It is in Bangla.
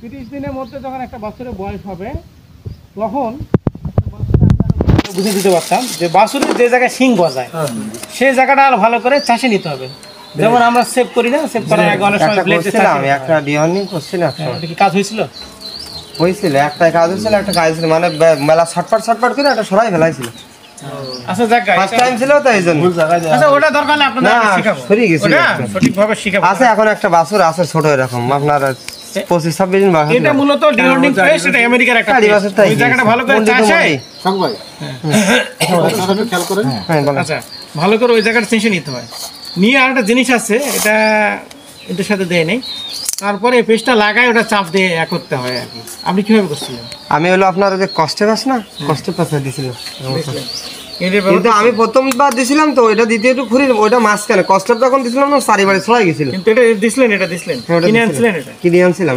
30 দিনের মধ্যে যখন একটা বছরের বয়স হবে তখন বুঝে দিতে পারতাম যে বাছুরের যে জায়গায় শিং গজায় সেই জায়গাটা আর ভালো করে চাষে নিতে হবে। যেমন আমরা সেভ করি না, সেভ করার আগে অনেক সময় ব্লেড দিয়ে আমি একটা ডিওয়ার্নিং করছিলাম, এটা কি কাজ হয়েছিল? হয়েছিল একটা কাজ হয়েছিল, একটা কাজ ছিল মানে মেলা ছটফট করে একটা সরাই ফেলাইছিল। আচ্ছা যাক ফার্স্ট টাইম ছিল তো এইজন্য। আচ্ছা ওটা দরকার নেই, আপনাদের না শিখাবো, সরি গেছিল ওটা সঠিকভাবে শিখাবো। আছে এখন একটা বাছুর আছে ছোট এরকম আপনার 25-26 দিন বয়স। এটা মূলত ডিওর্নিং পেস্ট, এটা আমেরিকার একটা পেস্ট। ওই জায়গাটা ভালো করে চাষে সংবাই আপনারা খেয়াল করেন। আচ্ছা ভালো করে ওই জায়গাটা চেঁচে নিতে হয়। নিয়ে আর একটা জিনিস আছে, এটা এটার সাথে দেয় নেই, তারপরে পেস্টটা লাগায় ওটা চাপ দিয়ে করতে হয় আর কি। আপনি কিভাবে করছিলেন? আমি হলো আপনার ওই যে কষ্টে পাস না, কষ্টে পাশে দিছিলাম। এটার কিন্তু আমি প্রথমবার দিছিলাম তো ওইটা দ্বিতীয় একটু ঘুরি, ওইটা মাঝখানে কষ্টে যখন দিছিলাম না চারিবারে ছড়াই গেছিল। কিন্তু এটা দিছিলেন, এটা দিছিলেন, কিনে আনছিলেন, এটা কিনে আনছিলাম।